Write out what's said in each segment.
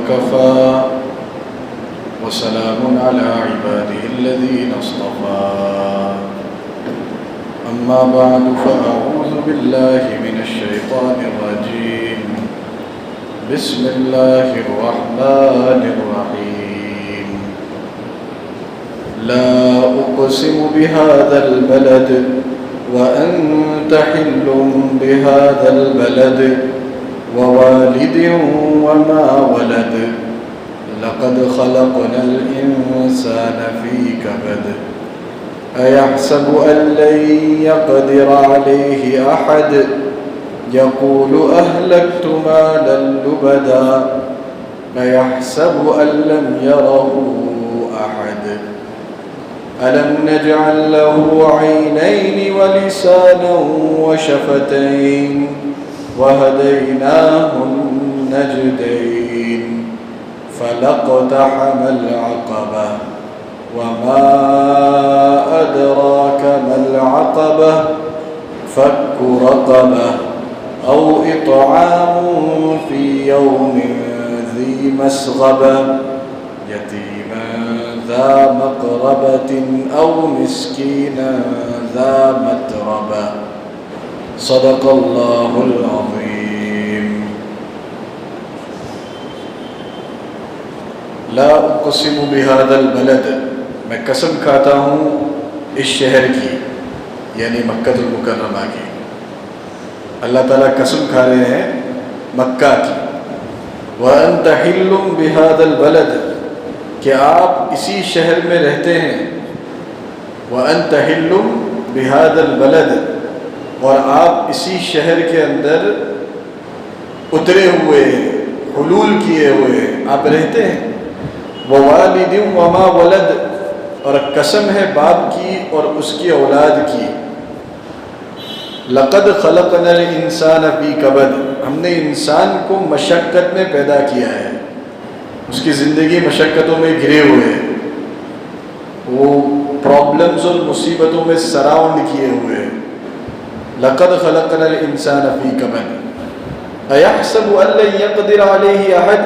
وكفى وسلام على عباده الذين اصطفى أما بعد فأعوذ بالله من الشيطان الرجيم بسم الله الرحمن الرحيم لا أقسم بهذا البلد وأنت حل بهذا البلد ووالد وما ولد لقد خلقنا الإنسان في كبد أيحسب أن لن يقدر عليه أحد يقول أهلكت مالا لبدا أيحسب أن لم يره أحد ألم نجعل له عينين ولسانا وشفتين وهديناه النجدين فلاقتحم العقبة وما أدراك ما العقبة فك رقبة أو إطعام في يوم ذي مسغبة يتيما ذا مقربة أو مسكينا ذا متربة صدق اللہ العظیم. لا اقسم بهذا البلد، میں قسم کھاتا ہوں اس شہر کی، یعنی مکہ المکرمہ کی. اللہ تعالیٰ قسم کھا رہے ہیں مکہ کی. وَأَنْتَ حِلٌّ بِهَذَا الْبَلَدِ، کہ آپ اسی شہر میں رہتے ہیں. وَأَنْتَ حِلٌّ بِهَذَا الْبَلَدِ، اور آپ اسی شہر کے اندر اترے ہوئے ہیں، حلول کیے ہوئے ہیں، آپ رہتے ہیں. ووالد وما ولد، اور قسم ہے باپ کی اور اس کی اولاد کی. لقد خلقنا الانسان فی کبد، ہم نے انسان کو مشقت میں پیدا کیا ہے، اس کی زندگی مشقتوں میں گھرے ہوئے ہیں، وہ پرابلمز اور مصیبتوں میں سراؤنڈ کیے ہوئے ہیں. لقد خلقنا الانسان فی کبد ایحسب ان لن یقدر علیہ احد،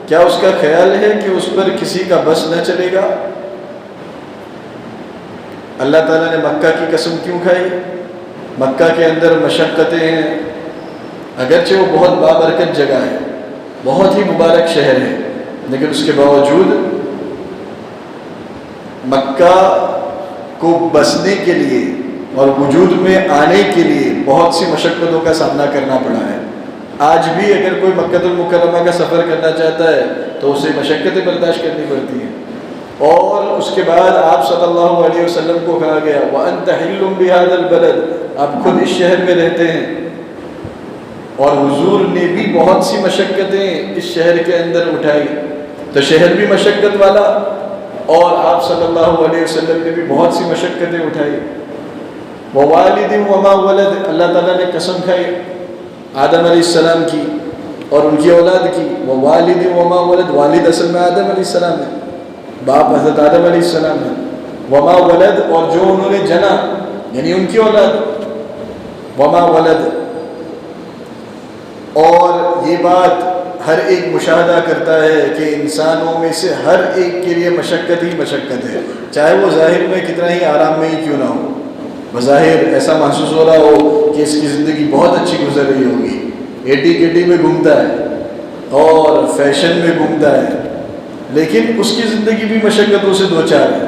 کیا اس کا خیال ہے کہ اس پر کسی کا بس نہ چلے گا؟ اللہ تعالیٰ نے مکہ کی قسم کیوں کھائی؟ مکہ کے اندر مشقتیں ہیں، اگرچہ وہ بہت بابرکت جگہ ہے، بہت ہی مبارک شہر ہے، لیکن اس کے باوجود مکہ کو بسنے کے لیے اور وجود میں آنے کے لیے بہت سی مشقتوں کا سامنا کرنا پڑا ہے. آج بھی اگر کوئی مکہ المکرمہ کا سفر کرنا چاہتا ہے تو اسے مشقتیں برداشت کرنی پڑتی ہیں. اور اس کے بعد آپ صلی اللہ علیہ وسلم کو کہا گیا وَأَنْتَ حِلٌّ بِهَذَا الْبَلَدِ، آپ خود اس شہر میں رہتے ہیں. اور حضور نے بھی بہت سی مشقتیں اس شہر کے اندر اٹھائی، تو شہر بھی مشقت والا، اور آپ صلی اللہ علیہ وسلم نے بھی بہت سی مشقتیں اٹھائی. ووالد وما ولد، اللہ تعالیٰ نے قسم کھائی آدم علیہ السلام کی اور ان کی اولاد کی. ووالد وما ولد، والد اصل میں آدم علیہ السلام ہے، باپ حضرت آدم علیہ السلام ہے. وما ولد، اور جو انہوں نے جنا یعنی ان کی اولاد. وما ولد، اور یہ بات ہر ایک مشاہدہ کرتا ہے کہ انسانوں میں سے ہر ایک کے لیے مشقت ہی مشقت ہے، چاہے وہ ظاہر میں کتنا ہی آرام میں ہی کیوں نہ ہو. بظاہر ایسا محسوس ہو رہا ہو کہ اس کی زندگی بہت اچھی گزر رہی ہوگی، ایٹی کیٹی میں گھومتا ہے اور فیشن میں گھومتا ہے، لیکن اس کی زندگی بھی مشقتوں سے دوچار ہے.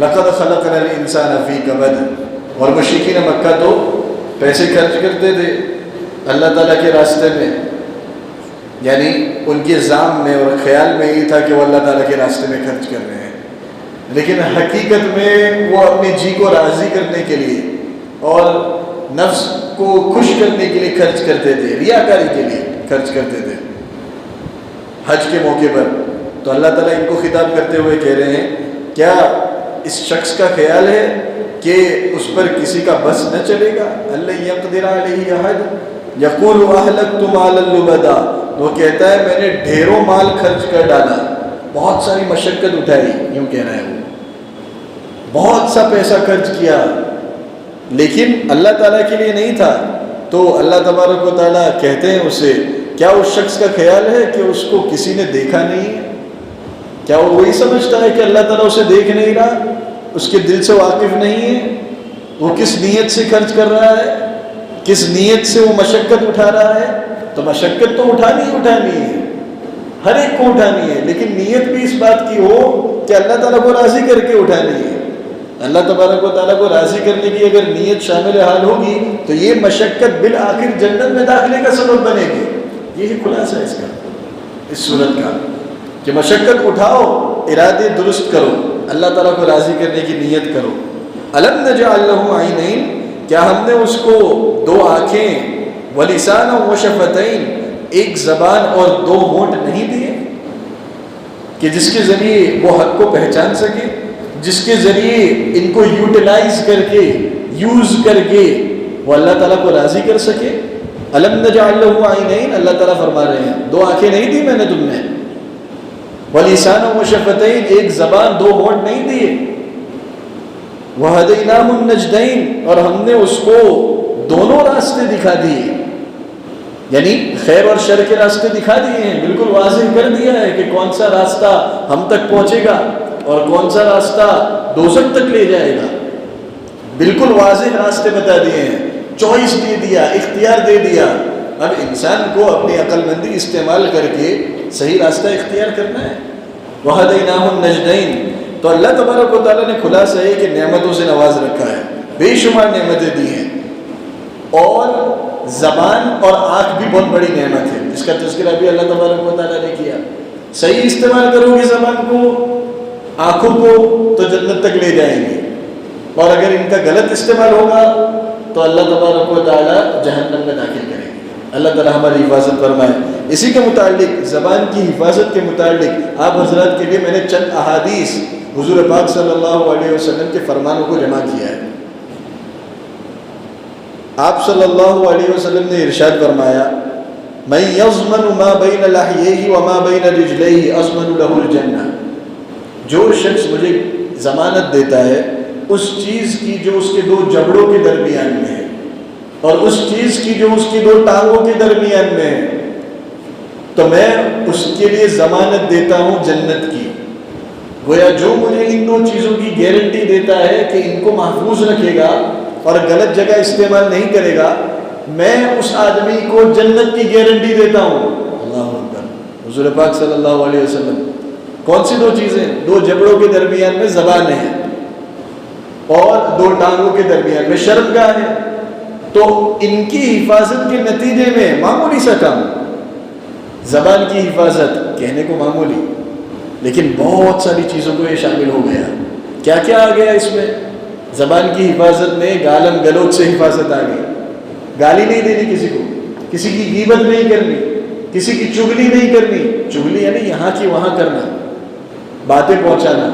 لقد خلقنا الانسان فی کبد، اور مشرکین مکہ تو پیسے خرچ کرتے تھے اللہ تعالیٰ کے راستے میں، یعنی ان کے ظام میں اور خیال میں یہ تھا کہ وہ اللہ تعالیٰ کے راستے میں خرچ کر رہے ہیں، لیکن حقیقت میں وہ اپنے جی کو راضی کرنے کے لیے اور نفس کو خوش کرنے کے لیے خرچ کرتے تھے، ریاکاری کے لیے خرچ کرتے تھے. حج کے موقع پر تو اللہ تعالیٰ ان کو خطاب کرتے ہوئے کہہ رہے ہیں کیا اس شخص کا خیال ہے کہ اس پر کسی کا بس نہ چلے گا؟ اللہ یقدر علیہ احد یقول اہلکت مالا لبدا، وہ کہتا ہے میں نے ڈھیروں مال خرچ کر ڈالا، بہت ساری مشقت اٹھائی، یوں کہہ رہا ہے وہ، بہت سا پیسہ خرچ کیا، لیکن اللہ تعالیٰ کے لیے نہیں تھا. تو اللہ تبارک و تعالیٰ کہتے ہیں اسے کیا اس شخص کا خیال ہے کہ اس کو کسی نے دیکھا نہیں ہے؟ کیا وہ وہی سمجھتا ہے کہ اللہ تعالیٰ اسے دیکھ نہیں رہا، اس کے دل سے واقف نہیں ہے؟ وہ کس نیت سے خرچ کر رہا ہے، کس نیت سے وہ مشقت اٹھا رہا ہے؟ تو مشقت تو اٹھانی ہے، ہر ایک کو اٹھانی ہے، لیکن نیت بھی اس بات کی ہو کہ اللہ تعالیٰ کو راضی کر کے اٹھانی ہے۔ اللہ تبارک و تعالیٰ کو راضی کرنے کی اگر نیت شامل حال ہوگی تو یہ مشقت بالآخر جنت میں داخلے کا سبب بنے گی۔ یہی خلاصہ ہے اس کا، اس صورت کا، کہ مشقت اٹھاؤ، ارادے درست کرو، اللہ تعالیٰ کو راضی کرنے کی نیت کرو۔ الم نجعل له عینین، کیا ہم نے اس کو دو آنکھیں، ولسانا وشفتین، ایک زبان اور دو ہونٹ نہیں دیے کہ جس کے ذریعے وہ حق کو پہچان سکے، جس کے ذریعے ان کو یوٹیلائز کر کے، یوز کر کے وہ اللہ تعالیٰ کو راضی کر سکے؟ الم نجعل له عینین، اللہ تعالیٰ فرما رہے ہیں دو آنکھیں نہیں دی میں نے تم نے، وَلِسَانًا وَشَفَتَيْن، ایک زبان دو ہونٹ نہیں دیے، وَهَدَيْنَاهُ النَّجْدَيْن، اور ہم نے اس کو دونوں راستے دکھا دیے، یعنی خیر اور شر کے راستے دکھا دیے ہیں، بالکل واضح کر دیا ہے کہ کون سا راستہ ہم تک پہنچے گا اور کون سا راستہ دوزخ تک لے جائے گا، بالکل واضح راستے بتا دیے ہیں، چوائس دے دیا، اختیار دے دیا۔ اب انسان کو اپنی عقل مندی استعمال کر کے صحیح راستہ اختیار کرنا ہے۔ وَهَدَيْنَاهُ النَّجْدَيْن، تو اللہ تبارک و تعالیٰ نے خلاصہ ہے کہ نعمتوں سے نواز رکھا ہے، بے شمار نعمتیں دی ہیں، اور زبان اور آنکھ بھی بہت بڑی نعمت ہے، جس کا تذکرہ بھی اللہ تبارک و تعالیٰ نے کیا۔ صحیح استعمال کرو گے زبان کو، آنکھوں کو، تو جنت تک لے جائیں گے، اور اگر ان کا غلط استعمال ہوگا تو اللہ تبارک و تعالیٰ جہنم میں داخل کریں گے۔ اللہ تعالیٰ ہماری حفاظت فرمائے۔ اسی کے متعلق، زبان کی حفاظت کے متعلق آپ حضرات کے لیے میں نے چند احادیث حضور پاک صلی اللہ علیہ وسلم کے فرمانوں کو جمع کیا ہے۔ آپ صلی اللہ علیہ وسلم نے ارشاد فرمایا، مَن يَضْمَنُ مَا بَيْنَ لَحْيَيْهِ وَمَا بَيْنَ رِجْلَيْهِ أَضْمَنُ لَهُ الْجَنَّةَ، جو شخص مجھے ضمانت دیتا ہے اس چیز کی جو اس کے دو جبڑوں کے درمیان میں ہے، اور اس چیز کی جو اس کی دو ٹانگوں کے درمیان میں ہے، تو میں اس کے لیے ضمانت دیتا ہوں جنت کی۔ گویا جو مجھے ان دو چیزوں کی گارنٹی دیتا ہے کہ ان کو محفوظ رکھے گا اور غلط جگہ استعمال نہیں کرے گا، میں اس آدمی کو جنت کی گارنٹی دیتا ہوں۔ اللہ اکبر، حضور پاک صلی اللہ علیہ وسلم، کون سی دو چیزیں؟ دو جبڑوں کے درمیان میں زبان ہے، اور دو ٹانگوں کے درمیان میں شرمگاہ ہے، تو ان کی حفاظت کے نتیجے میں معمولی سا کام، زبان کی حفاظت کہنے کو معمولی، لیکن بہت ساری چیزوں کو یہ شامل ہو گیا۔ کیا کیا آ گیا اس میں؟ زبان کی حفاظت میں گالم گلوچ سے حفاظت آ گئی، گالی نہیں دینی کسی کو، کسی کی غیبت نہیں کرنی، کسی کی چغلی نہیں کرنی، چغلی یعنی یہاں کی وہاں کرنا، باتیں پہنچانا،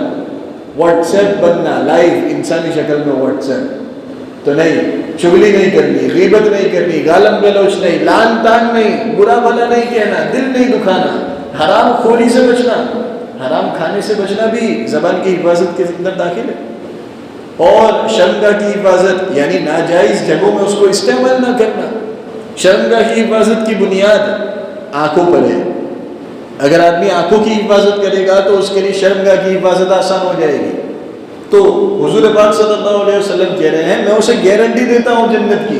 واٹس ایپ بننا، لائیو انسانی شکل میں واٹس ایپ، تو نہیں، چغلی نہیں کرنی، غیبت نہیں کرنی، گالم گلوچ نہیں، لان تان نہیں، برا بھلا نہیں کہنا، دل نہیں دکھانا، حرام خوری سے بچنا، حرام کھانے سے بچنا بھی زبان کی حفاظت کے اندر داخل ہے، اور شرمگاہ کی حفاظت یعنی ناجائز جگہوں میں اس کو استعمال نہ کرنا۔ شرمگاہ کی حفاظت کی بنیاد آنکھوں پر ہے، اگر آدمی آنکھوں کی حفاظت کرے گا تو اس کے لیے شرمگاہ کی حفاظت آسان ہو جائے گی۔ تو حضور پاک صلی اللہ علیہ وسلم کہہ رہے ہیں میں اسے گارنٹی دیتا ہوں جنت کی،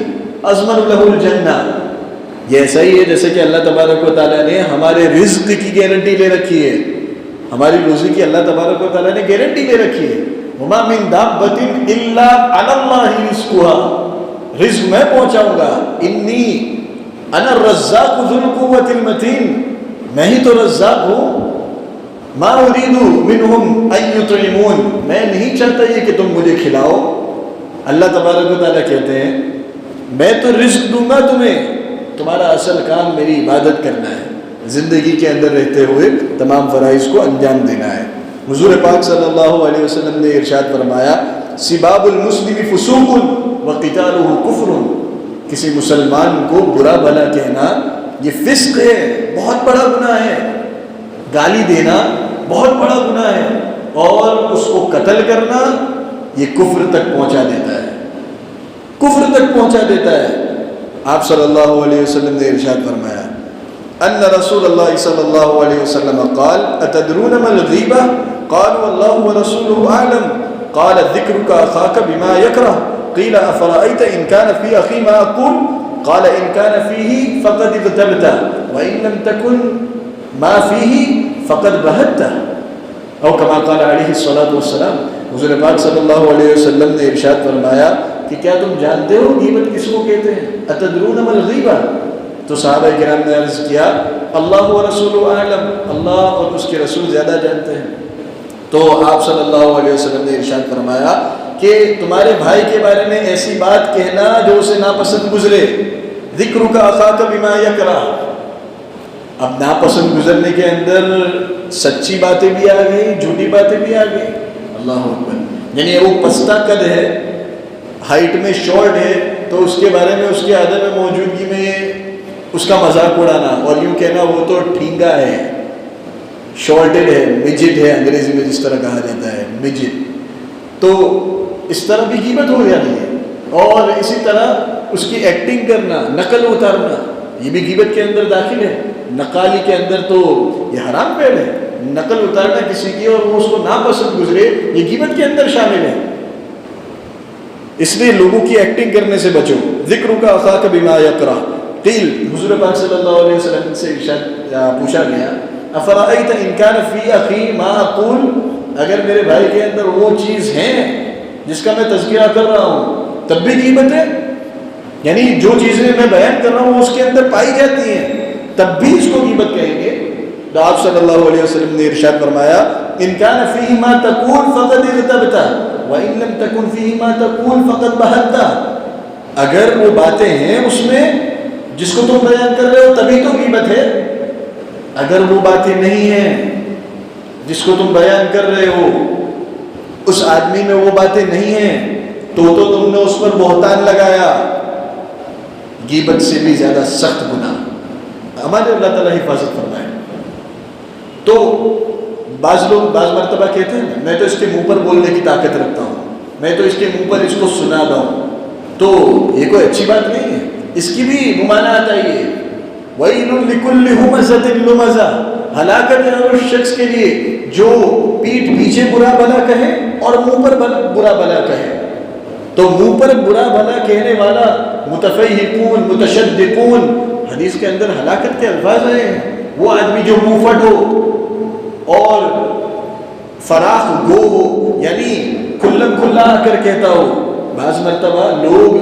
اضمن لہ الجنہ۔ یہ ایسا ہی ہے جیسے کہ اللہ تبارک و تعالیٰ نے ہمارے رزق کی گارنٹی لے رکھی ہے، ہماری روزی کی اللہ تبارک و تعالیٰ نے گارنٹی لے رکھی ہے، وما من دابۃ الا علی اللہ رزقها، رزق میں پہنچاؤں گا، انی انا الرزاق ذو القوۃ المتین، میں ہی تو رزاق ہوں، ما اريد منهم ان يطعمون، میں نہیں چاہتا یہ کہ تم مجھے کھلاؤ۔ اللہ تبارک و تعالیٰ کہتے ہیں میں تو رزق دوں گا تمہیں، تمہارا اصل کام میری عبادت کرنا ہے، زندگی کے اندر رہتے ہوئے تمام فرائض کو انجام دینا ہے۔ حضور پاک صلی اللہ علیہ وسلم نے ارشاد فرمایا سباب المسلم فسوق وقتالہ کفر، کسی مسلمان کو برا بھلا کہنا یہ فسق ہے، بہت بڑا گناہ ہے، گالی دینا بہت بڑا گناہ ہے، اور اس کو قتل کرنا یہ کفر تک پہنچا دیتا ہے، کفر تک پہنچا دیتا ہے۔ آپ صلی اللہ علیہ وسلم نے ارشاد فرمایا ان رسول اللہ صلی اللہ علیہ وسلم قال اتدرون ما الغیبہ قالوا اللہ ورسولہ اعلم قال ذکرک اخاک بما یکرہ قیل افرأیت ان کان فی اخی ما اقول قال ان کان فیہ فقد اغتبتہ وان لم تکن ما فیہ فقد بہتہ او کما قال علیہ الصلاۃ والسلام. حضور پاک صلی اللہ علیہ وسلم نے ارشاد فرمایا کہ کیا تم جانتے ہو غیبت کس کو کہتے ہیں؟ اتدرون ما الغیبہ؟ تو صحابہ کرام نے عرض کیا اللہ و رسول اعلم، اللہ اور اس کے رسول زیادہ جانتے ہیں. تو آپ صلی اللہ علیہ وسلم نے ارشاد فرمایا کہ تمہارے بھائی کے بارے میں ایسی بات کہنا جو اسے ناپسند گزرے. ذکرک اخاک بما یکرہ. اب ناپسند گزرنے کے اندر سچی باتیں بھی آ گئی، جھوٹی باتیں بھی آ گئی. اللہ اکبر. یعنی وہ پستہ قد ہے، ہائٹ میں شارٹ ہے، تو اس کے بارے میں اس کے عدم موجودگی میں اس کا مذاق اڑانا اور یوں کہنا وہ تو ٹھینگا ہے، شارٹڈ ہے، مجٹ ہے، انگریزی میں جس طرح کہا جاتا ہے مجٹ. تو اس طرح بھی غیبت ہو جاتی ہے. اور اسی طرح اس کی ایکٹنگ کرنا، نقل اتارنا، یہ بھی غیبت کے اندر داخل ہے. نقالی کے اندر تو یہ حرام فعل ہے. نقل اتارنا کسی کی اور وہ اس کو ناپسند گزرے، یہ غیبت کے اندر شامل ہے. اس لیے لوگوں کی ایکٹنگ کرنے سے بچو. ذکرک اخاک بما یکرہ. قیل، حضور پاک صلی اللہ علیہ وسلم سے پوچھا گیا افرأیت ان کان فی اخی ما اقول، اگر میرے بھائی کے اندر وہ چیز ہے جس کا میں تذکرہ کر رہا ہوں تب بھی غیبت ہے؟ یعنی جو چیزیں میں بیان کر رہا ہوں اس کے اندر پائی جاتی ہیں تب بھی اس کو غیبت کہیں گے؟ تو آپ صلی اللہ علیہ وسلم نے ارشاد فرمایا ان کان فیہ ما تقول فقد اغتبتہ وان لم تکن فیہ ما تقول فقد بہتہ. اگر وہ باتیں ہیں اس میں جس کو تم بیان کر رہے ہو تبھی تو غیبت ہے. اگر وہ باتیں نہیں ہیں جس کو تم بیان کر رہے ہو، اس آدمی میں وہ باتیں نہیں ہیں تو تم نے اس پر بہتان لگایا. غیبت سے بھی زیادہ سخت گناہ. ہمارے اللہ تعالیٰ حفاظت فرمائے. تو بعض لوگ بعض مرتبہ کہتے ہیں میں تو اس کے منہ پر بولنے کی طاقت رکھتا ہوں، میں تو اس کے منہ پر اس کو سنا دوں. تو یہ کوئی اچھی بات نہیں ہے، اس کی بھی ممانعت آئی ہے. وَيْلٌ لِكُلِّ هُمَزَةٍ لُمَزَةٍ. ہلاکت ہے اس شخص کے لیے جو پیٹھ پیچھے برا بھلا کہے اور منہ پر برا بھلا کہے. تو منہ پر برا بھلا کہنے والا متفیہقون، متشدقون، حدیث کے اندر ہلاکت کے الفاظ ہیں. وہ آدمی جو منہ پھٹ ہو اور فراخ گو ہو، یعنی کھلم کھلا آ کر کہتا ہو. بعض مرتبہ لوگ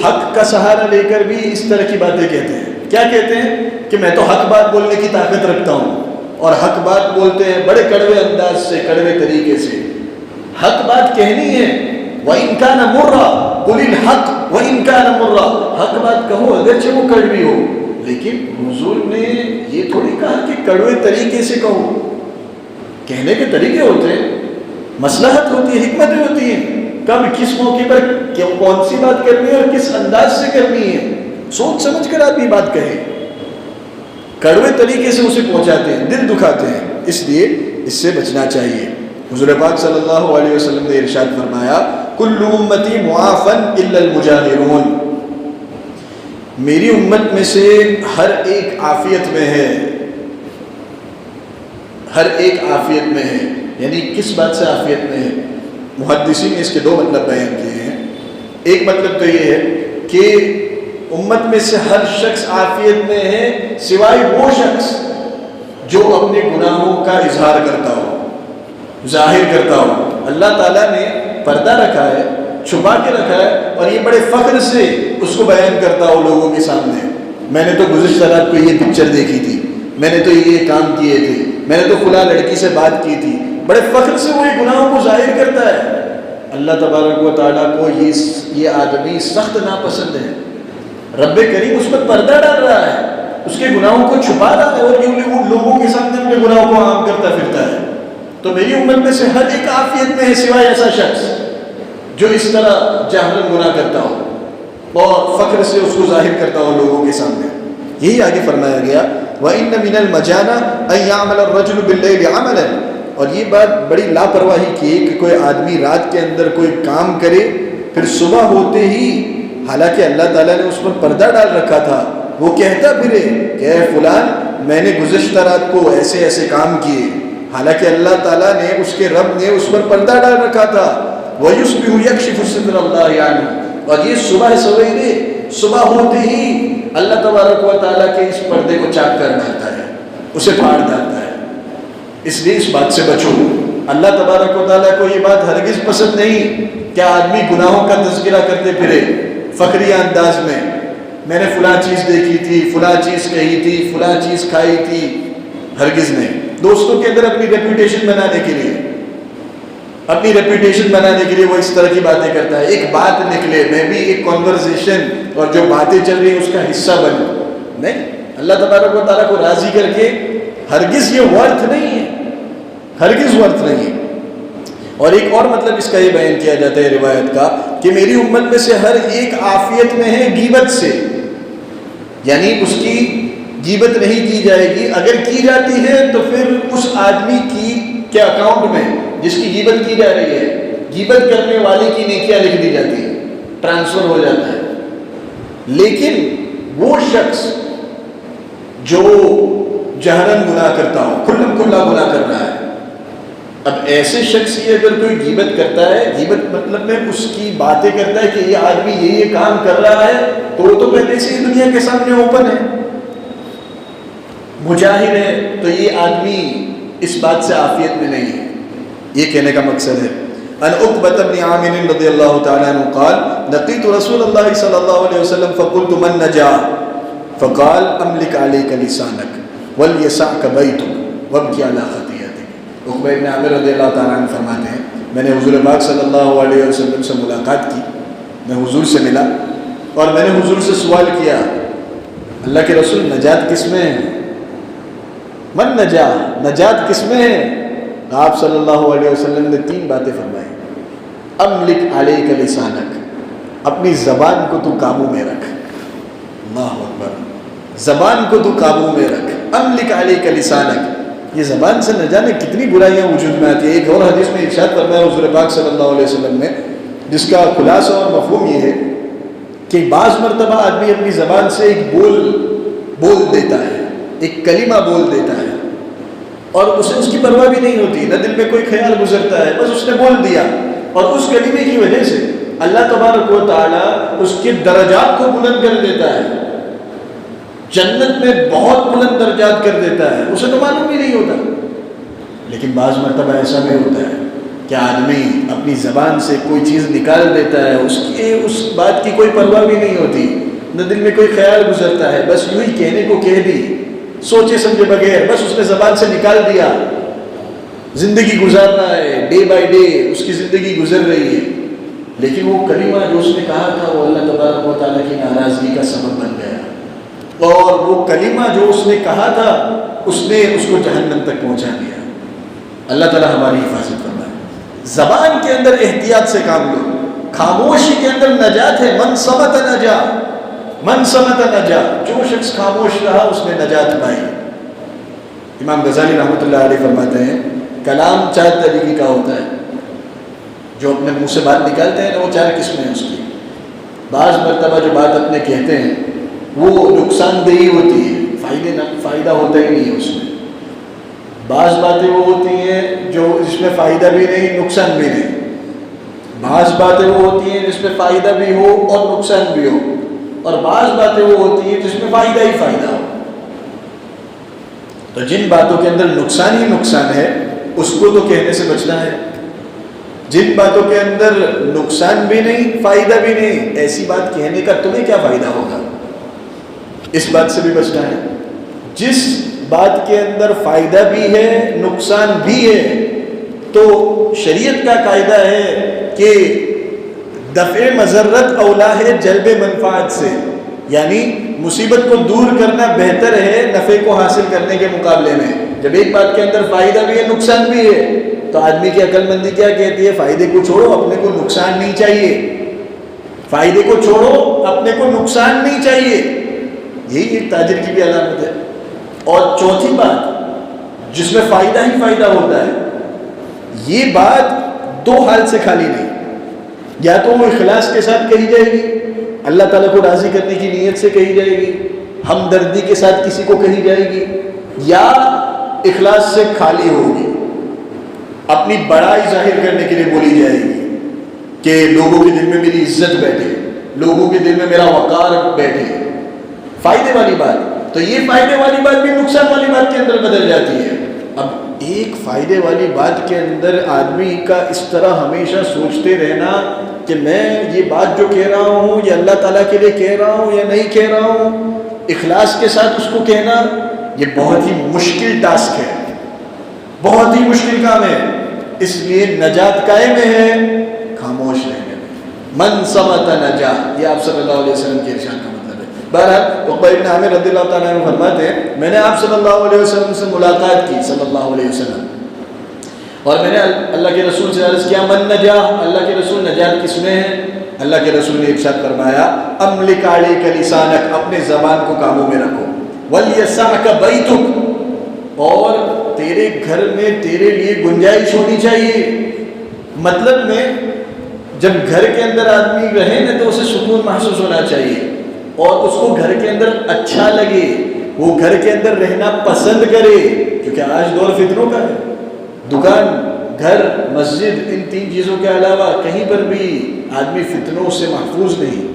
حق کا سہارا لے کر بھی اس طرح کی باتیں کہتے ہیں. کیا کہتے ہیں کہ میں تو حق بات بولنے کی طاقت رکھتا ہوں، اور حق بات بولتے ہیں بڑے کڑوے انداز سے، کڑوے طریقے سے. حق بات کہنی ہے. وَإِن كَانَ مُرًّا قُلِ الْحَقَّ وَإِن كَانَ مُرًّا. حق بات کہو اگرچہ وہ کڑوی ہو، لیکن حضور نے یہ تھوڑی کہا کہ کڑوے طریقے سے کہو. کہنے کے طریقے ہوتے ہیں، مصلحت ہوتی ہے، حکمتیں ہوتی ہیں. کب کس موقع پر کون سی بات کرنی ہے اور کس انداز سے کرنی ہے، سوچ سمجھ کر آپ یہ بات کہیں. کڑوے طریقے سے اسے پہنچاتے ہیں، دل دکھاتے ہیں. اس لیے اس سے بچنا چاہیے. حضور پاک صلی اللہ علیہ وسلم نے ارشاد فرمایا کل امتی معافن الا المجاہرون. میری امت میں سے ہر ایک عافیت میں ہے، ہر ایک عافیت میں ہے. یعنی کس بات سے عافیت میں ہے؟ محدثین نے اس کے دو مطلب بیان کیے ہیں. ایک مطلب تو یہ ہے کہ امت میں سے ہر شخص عافیت میں ہے سوائے وہ شخص جو اپنے گناہوں کا اظہار کرتا ہو، ظاہر کرتا ہو. اللہ تعالیٰ نے پردہ رکھا ہے، چھپا کے رکھا ہے، اور یہ بڑے فخر سے اس کو بیان کرتا ہو لوگوں کے سامنے. میں نے تو گزشتہ رات کو یہ پکچر دیکھی تھی، میں نے تو یہ کام کیے تھے، میں نے تو فلاں لڑکی سے بات کی تھی. بڑے فخر سے وہ گناہوں کو ظاہر کرتا ہے. اللہ تبارک و تعالیٰ کو یہ آدمی سخت ناپسند ہے. رب کریم اس پر پردہ ڈال رہا ہے، اس کے گناہوں کو چھپا رہا ہے، اور یہ لوگوں کے سامنے اپنے گناہوں کو عام کرتا پھرتا ہے. تو میری امت میں سے ہر ایک عافیت میں ہے سوائے ایسا شخص جو اس طرح جہرن گناہ کرتا ہو اور فخر سے اس کو ظاہر کرتا ہو لوگوں کے سامنے. یہی آگے فرمایا گیا وَإِنَّ مِنَ الْمَجَانَ أَن يَعْمَلَ الرَّجُلُ بِاللَّيْلِ عَمَلًا. اور یہ بات بڑی لاپرواہی کی ہے کہ کوئی آدمی رات کے اندر کوئی کام کرے، پھر صبح ہوتے ہی، حالانکہ اللہ تعالیٰ نے اس پر پردہ ڈال رکھا تھا، وہ کہتا پھرے کہ اے فلان میں نے گزشتہ رات کو ایسے ایسے کام کیے، حالانکہ اللہ تعالیٰ نے، اس کے رب نے اس پر پردہ ڈال رکھا تھا. وَيُصْبِحُ يَكْشِفُ سِتْرَ اللَّهِ عَنْهُ، اور یہ صبح سویرے، صبح ہوتے ہی اللہ تبارک و تعالیٰ کے اس پردے کو چاک کر ڈالتا ہے، اسے پھاڑ ڈالتا ہے. اس لیے اس بات سے بچو. اللہ تبارک و تعالیٰ کو یہ بات ہرگز پسند نہیں کہ آدمی گناہوں کا تذکرہ کرتے پھرے فخریہ انداز میں. میں نے فلاں چیز دیکھی تھی، فلاں چیز کہی تھی، فلاں چیز کھائی تھی. ہرگز نہیں. دوستوں کے اندر اپنی ریپوٹیشن بنانے کے لیے، اپنی ریپوٹیشن بنانے کے لیے وہ اس طرح کی باتیں کرتا ہے. ایک بات نکلے، میں بھی ایک کنورسیشن اور جو باتیں چل رہی ہیں اس کا حصہ بنوں. نہیں، اللہ تبارک و تعالیٰ کو راضی کر کے ہرگز یہ ورتھ نہیں ہے، ہرگز ورتھ نہیں ہے. اور ایک اور مطلب اس کا یہ بیان کیا جاتا ہے روایت کا کہ میری امت میں سے ہر ایک عافیت میں ہے غیبت سے، یعنی اس کی غیبت نہیں کی جائے گی. اگر کی جاتی ہے تو پھر اس آدمی کی کے اکاؤنٹ میں جس کی غیبت کی جا رہی ہے، غیبت کرنے والے کی نیکیاں لکھ دی جاتی ہے، ٹرانسفر ہو جاتا ہے. لیکن وہ شخص جو جہرن گناہ کرتا ہو، کھلم کھلا گناہ کر رہا ہے، اب ایسے شخص کی اگر کوئی غیبت کرتا ہے، غیبت مطلب میں اس کی باتیں کرتا ہے کہ یہ آدمی یہ کام کر رہا ہے، تو وہ تو پہلے سے ہی دنیا کے سامنے اوپن ہے، مجاہر ہے، تو یہ آدمی اس بات سے عافیت میں نہیں ہے. یہ کہنے کا مقصد ہے. ان عقبۃ بن عامر رضی اللہ تعالی عنہ قال لقيت رسول اللہ صلی اللہ علیہ وسلم فقلت من نجا فقال املك عليك لسانك وليسعك بيتك وابكي على خطيئتك. عقبہ بن عامر رضی اللہ تعالی عنہ فرماتے ہیں میں نے حضور پاک صلی اللہ علیہ وسلم سے ملاقات کی، میں حضور سے ملا اور میں نے حضور سے سوال کیا اللہ کے رسول نجات کس میں ہے؟ من نجا، نجات کس میں ہے؟ آپ صلی اللہ علیہ وسلم نے 3 باتیں فرمائی. املک علیک لسانک، اپنی زبان کو تو قابو میں رکھ. اللہ اکبر، زبان کو تو قابو میں رکھ. املک علیک لسانک، یہ زبان سے نہ جانے کتنی برائیاں وجود میں آتی ہیں. ایک اور حدیث میں ارشاد فرمایا حضور پاک صلی اللہ علیہ وسلم نے، جس کا خلاصہ اور مفہوم یہ ہے کہ بعض مرتبہ آدمی اپنی زبان سے ایک بول دیتا ہے، ایک کلمہ بول دیتا ہے اور اسے اس کی پرواہ بھی نہیں ہوتی، نہ دل میں کوئی خیال گزرتا ہے، بس اس نے بول دیا، اور اس کلمے کی وجہ سے اللہ تبارک و تعالیٰ اس کے درجات کو بلند کر دیتا ہے، جنت میں بہت بلند درجات کر دیتا ہے، اسے تو معلوم بھی نہیں ہوتا. لیکن بعض مرتبہ ایسا بھی ہوتا ہے کہ آدمی اپنی زبان سے کوئی چیز نکال دیتا ہے، اس بات کی کوئی پرواہ بھی نہیں ہوتی، نہ دل میں کوئی خیال گزرتا ہے، بس یوں ہی کہنے کو کہہ دی، سوچے سمجھے بغیر، بس اس نے زبان سے نکال دیا. زندگی گزار رہا ہے، ڈے بائی ڈے اس کی زندگی گزر رہی ہے، لیکن وہ کلمہ جو اس نے کہا تھا وہ اللہ تبارک و تعالیٰ کی ناراضگی کا سبب بن گیا، اور وہ کلمہ جو اس نے کہا تھا اس نے اس کو جہنم تک پہنچا دیا. اللہ تعالیٰ ہماری حفاظت فرمائے. زبان کے اندر احتیاط سے کام لو. خاموشی کے اندر نجات ہے. من صمت نجا، من صمت نجا، جو شخص خاموش رہا اس نے نجات پائی. امام غزالی رحمۃ اللہ علیہ فرماتے ہیں کلام 4 طریقے کا ہوتا ہے. جو اپنے منہ سے بات نکالتے ہیں نا، وہ 4 قسمیں ہیں اس کی. بعض مرتبہ جو بات اپنے کہتے ہیں وہ نقصان دہی ہوتی ہے، فائدہ ہوتا ہی نہیں ہے اس میں. بعض باتیں وہ ہوتی ہیں جو جس میں فائدہ بھی نہیں نقصان بھی نہیں. بعض باتیں وہ ہوتی ہیں جس میں فائدہ بھی ہو اور نقصان بھی ہو، اور بعض باتیں وہ ہوتی ہیں جس میں فائدہ ہی فائدہ ہو. تو جن باتوں کے اندر نقصان ہی نقصان ہے اس کو تو کہنے سے بچنا ہے. جن باتوں کے اندر نقصان بھی نہیں فائدہ بھی نہیں، ایسی بات کہنے کا تمہیں کیا فائدہ ہوگا، اس بات سے بھی بچنا ہے. جس بات کے اندر فائدہ بھی ہے نقصان بھی ہے تو شریعت کا قاعدہ ہے کہ دفع مضرت اولا ہے جلب منفعت سے، یعنی مصیبت کو دور کرنا بہتر ہے نفع کو حاصل کرنے کے مقابلے میں. جب ایک بات کے اندر فائدہ بھی ہے نقصان بھی ہے تو آدمی کی عقل مندی کیا کہتی ہے، فائدے کو چھوڑو، اپنے کو نقصان نہیں چاہیے. فائدے کو چھوڑو، اپنے کو نقصان نہیں چاہیے. یہی ایک تاجر کی بھی علامت ہے. اور چوتھی بات جس میں فائدہ ہی فائدہ ہوتا ہے، یہ بات 2 حال سے خالی نہیں. یا تو وہ اخلاص کے ساتھ کہی جائے گی، اللہ تعالیٰ کو راضی کرنے کی نیت سے کہی جائے گی، ہمدردی کے ساتھ کسی کو کہی جائے گی، یا اخلاص سے خالی ہوگی، اپنی بڑائی ظاہر کرنے کے لیے بولی جائے گی کہ لوگوں کے دل میں میری عزت بیٹھے، لوگوں کے دل میں میرا وقار بیٹھے، فائدے والی بات، تو یہ فائدے والی بات بھی نقصان والی بات کے اندر بدل جاتی ہے۔ اب ایک فائدے والی بات کے اندر آدمی کا اس طرح ہمیشہ سوچتے رہنا کہ میں یہ بات جو کہہ رہا ہوں یہ اللہ تعالیٰ کے لیے کہہ رہا ہوں یا نہیں کہہ رہا ہوں، اخلاص کے ساتھ اس کو کہنا، یہ بہت ہی مشکل ٹاسک ہے، بہت ہی مشکل کام ہے۔ اس لیے نجات قائم ہے خاموش رہنے میں، من صمت نجا، یہ آپ صلی اللہ علیہ وسلم کے ارشاد کا مطلب ہے۔ بہرحال عقبہ ابن عامر رضی اللہ تعالیٰ عنہ فرماتے ہیں میں نے آپ صلی اللہ علیہ وسلم سے ملاقات کی، صلی اللہ علیہ وسلم، اور میں نے اللہ کے رسول سے عرض کیا من نجا، اللہ کے رسول نجات کس میں ہے؟ اللہ کے رسول نے ارشاد فرمایا املک علیک لسانک، اپنے زبان کو قابو میں رکھو، ولیسعک بیتک، اور تیرے گھر میں تیرے لیے گنجائش ہونی چاہیے۔ مطلب میں جب گھر کے اندر آدمی رہے نا تو اسے سکون محسوس ہونا چاہیے، اور اس کو گھر کے اندر اچھا لگے، وہ گھر کے اندر رہنا پسند کرے، کیونکہ آج دور فتنوں کا ہے۔ دکان، گھر، مسجد، ان تین چیزوں کے علاوہ کہیں پر بھی آدمی فتنوں سے محفوظ نہیں،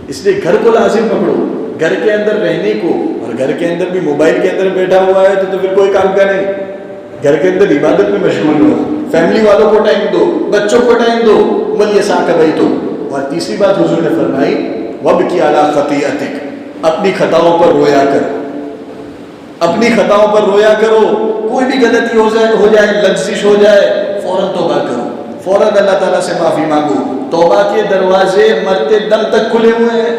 اس لیے گھر کو لازم پکڑو، گھر کے اندر رہنے کو، اور گھر کے اندر بھی موبائل کے اندر بیٹھا ہوا ہے تو پھر کوئی کام کا نہیں، گھر کے اندر عبادت میں مشغول ہو، فیملی والوں کو ٹائم دو، بچوں کو ٹائم دو، ولیسعک بیتک۔ اور تیسری بات حضور نے فرمائی وابکی علی خطیئتک، اپنی خطاؤں پر رویا کر، اپنی خطاؤں پر رویا کرو، کوئی بھی غلطی ہو جائے، لغزش ہو جائے، فوراً توبہ کرو، فوراً اللہ تعالیٰ سے معافی مانگو۔ توبہ کے دروازے مرتے دم تک کھلے ہوئے ہیں،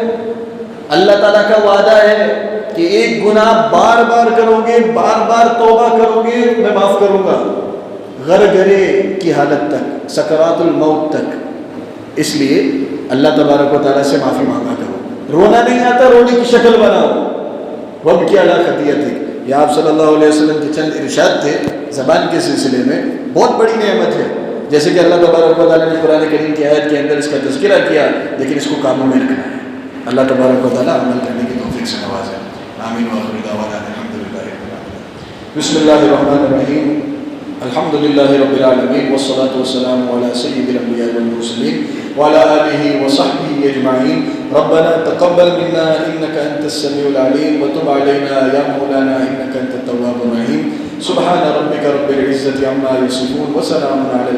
اللہ تعالیٰ کا وعدہ ہے کہ ایک گناہ بار بار کرو گے، بار بار توبہ کرو گے میں معاف کروں گا، غرغرے کی حالت تک، سکرات الموت تک۔ اس لیے اللہ تبارک و تعالیٰ سے معافی مانگا کرو، رونا نہیں آتا رونے کی شکل بناؤ، وابکی علی خطیئتک۔ یہ آپ صلی اللہ علیہ وسلم کے چند ارشاد تھے زبان کے سلسلے میں، بہت بڑی نعمت ہے، جیسے کہ اللہ تبارک و تعالیٰ نے قرآن کریم کی آیت کے اندر اس کا تذکرہ کیا، لیکن اس کو قابو میں رکھنا ہے۔ اللہ تبارک و تعالیٰ عمل کرنے کی توفیق سے نوازے، آمین وآخر دعوانا الحمدللہ رب العالمین۔ بسم اللہ الرحمن الرحیم، الحمدللہ رب العالمین، والصلاة والسلام علی سید الانبیاء والمرسلین وعلى آلہ وصحبہ اجمعین۔ ربنا تقبل منا انك انت السمیع العلیم وتب علینا یا مولانا انك انت التواب الرحیم۔ سبحان ربک رب العزة عما یصفون وسلام علی